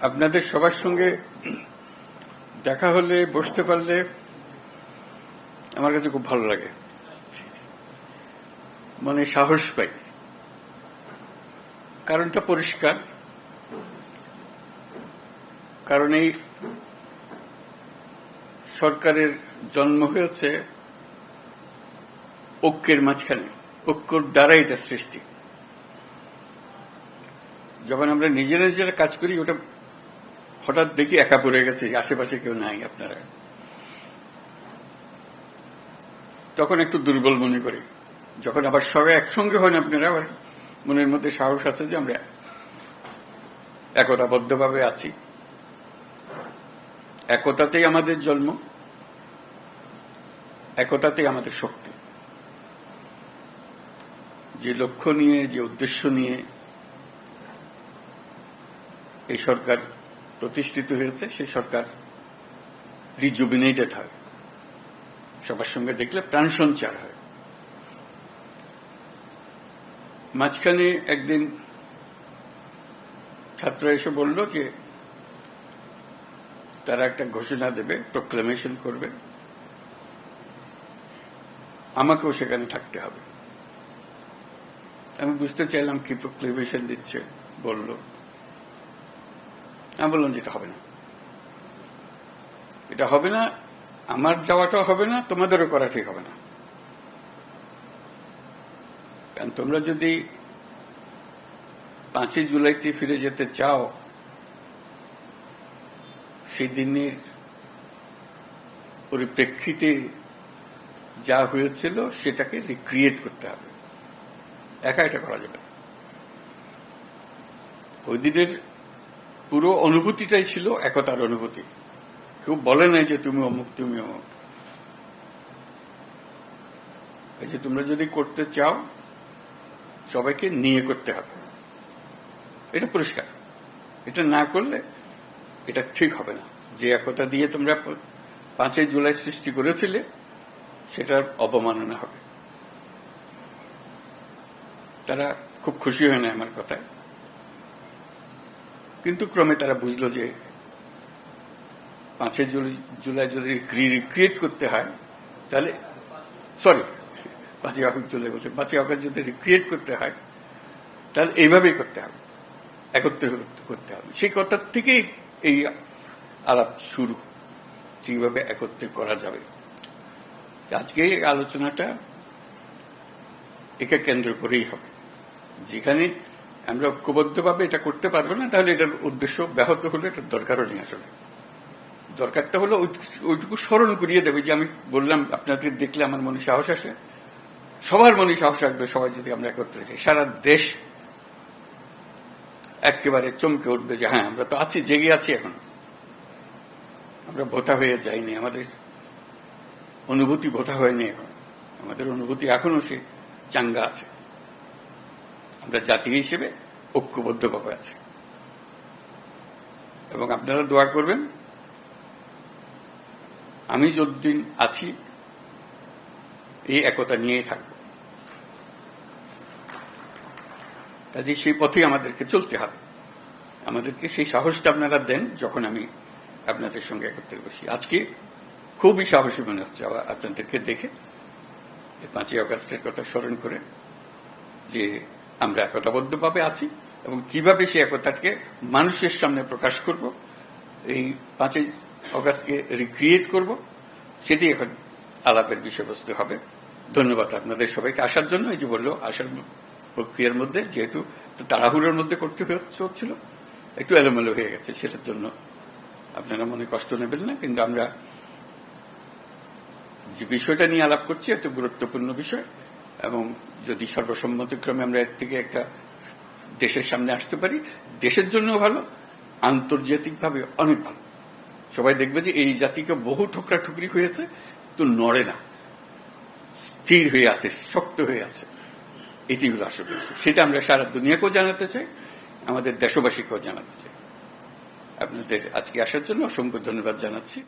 আপনাদের সবার সঙ্গে দেখা হলে বসতে পারলে আমার কাছে খুব ভালো লাগে, মানে সাহস পাই। কারণটা পরিষ্কার, কারণ এই সরকারের জন্ম হয়েছে ঐক্যের মাঝখানে, ঐক্যর দ্বারা এটা সৃষ্টি। যখন আমরা নিজেরা নিজেরা কাজ করি, ওটা হঠাৎ দেখি একা পড়ে গেছে, আশেপাশে কেউ নাই আপনারা, তখন একটু দুর্বল মনে করি। যখন আবার সবাই একসঙ্গে হন আপনারা, আবার মনের মধ্যে সাহস আছে যে আমরা একতাবদ্ধভাবে আছি। একতাতেই আমাদের জন্ম, একতাতেই আমাদের শক্তি। যে লক্ষ্য নিয়ে, যে উদ্দেশ্য নিয়ে এই সরকার প্রতিষ্ঠিত হয়েছে, সেই সরকার রিজুবিনেটেড হয়, সবার সঙ্গে দেখলে প্রাণ সঞ্চার হয়। মাঝখানে একদিন ছাত্র এসে বলল যে তারা একটা ঘোষণা দেবে, প্রোক্লামেশন করবে, আমাকেও সেখানে থাকতে হবে। আমি বুঝতে চাইলাম কি প্রোক্লামেশন দিচ্ছে, বলল। আমি বললাম যে এটা হবে না, এটা হবে না, আমার যাওয়াটাও হবে না, তোমাদেরও করা ঠিক হবে না। কারণ তোমরা যদি 5ই জুলাইতে ফিরে যেতে চাও, সেই দিনের পরিপ্রেক্ষিতে যা হয়েছিল সেটাকে রিক্রিয়েট করতে হবে, একা এটা করা যাবে না। ওই দিনের পুরো অনুভূতিটাই ছিল একতার অনুভূতি। কেউ বলে নাই যে তুমি অমুক, তুমি অমুক। এই যে তোমরা যদি করতে চাও, সবাইকে নিয়ে করতে হবে, এটা পরিষ্কার। এটা না করলে এটা ঠিক হবে না। যে একতা দিয়ে তোমরা 5ই জুলাই সৃষ্টি করেছিলে, সেটার অবমাননা হবে। তারা খুব খুশি হয় না আমার কথায়, কিন্তু ক্রমে তারা বুঝলো যে 5ই জুলাই যদি রিক্রিয়েট করতে হয়, তাহলে 5ই আগস্ট জুলাই বলছে, 5ই আগস্ট যদি রিক্রিয়েট করতে হয়, তাহলে এইভাবেই করতে হবে, একত্রে করতে হবে। সেই কথার থেকেই এই আলাপ শুরু, যেভাবে একত্রে করা যাবে। আজকে এই আলোচনাটা একে কেন্দ্র করেই হবে। যেখানে আমরা ঐক্যবদ্ধভাবে এটা করতে পারবো না, তাহলে এটার উদ্দেশ্য ব্যাহত হলে এটার দরকারও নেই। আসলে দরকারটা হলো ওইটুকু স্মরণ করিয়ে দেবে যে আমি বললাম, আপনাদের দেখলে আমার মনে সাহস আসে, সবার মনে সাহস আসবে। সবাই যদি আমরা একত্রে যাই, সারা দেশ একেবারে চমকে উঠবে যে হ্যাঁ, আমরা তো আছি, জেগে আছি, এখন আমরা ভোতা হয়ে যাইনি, আমাদের অনুভূতি ভোতা হয়নি, এখন আমাদের অনুভূতি এখনো সে চাঙ্গা আছে। আমরা জাতি হিসেবে ঐক্যবদ্ধভাবে আছি। এবং আপনারা দোয়া করবেন, আমি যতদিন আছি এই একতা নিয়েই থাকব। কাজে সেই পথেই আমাদেরকে চলতে হবে। আমাদেরকে সেই সাহসটা আপনারা দেন যখন আমি আপনাদের সঙ্গে একত্রে বসি। আজকে খুবই সাহসী মনে হচ্ছে আপনাদেরকে দেখে, 5ই আগস্টের কথা স্মরণ করে, যে আমরা একতাবদ্ধভাবে আছি এবং কিভাবে সেই একতাকে মানুষের সামনে প্রকাশ করব, এই 5ই আগস্টকে রিক্রিয়েট করব, সেটি এখন আলাপের বিষয়বস্তু হবে। ধন্যবাদ আপনাদের সবাইকে আসার জন্য। এই যে বললো, আসার প্রক্রিয়ার মধ্যে যেহেতু তাড়াহুড়োর মধ্যে করতে হচ্ছিল, একটু এলোমেলো হয়ে গেছে, সেটার জন্য আপনারা মনে কষ্ট নেবেন না। কিন্তু আমরা যে বিষয়টা নিয়ে আলাপ করছি, একটা গুরুত্বপূর্ণ বিষয়, এবং যদি সর্বসম্মতিক্রমে আমরা এর থেকে একটা দেশের সামনে আসতে পারি, দেশের জন্য ভালো, আন্তর্জাতিকভাবে অনেক ভালো। সবাই দেখবে যে এই জাতিকে বহু ঠোকরা ঠুকরি হয়েছে, তো নড়ে না, স্থির হয়ে আছে, শক্ত হয়ে আছে। এটি হলো আসলে, সেটা আমরা সারা দুনিয়াকেও জানাতে চাই, আমাদের দেশবাসীকেও জানাতে চাই। আপনাদের আজকে আসার জন্য অসংখ্য ধন্যবাদ জানাচ্ছি।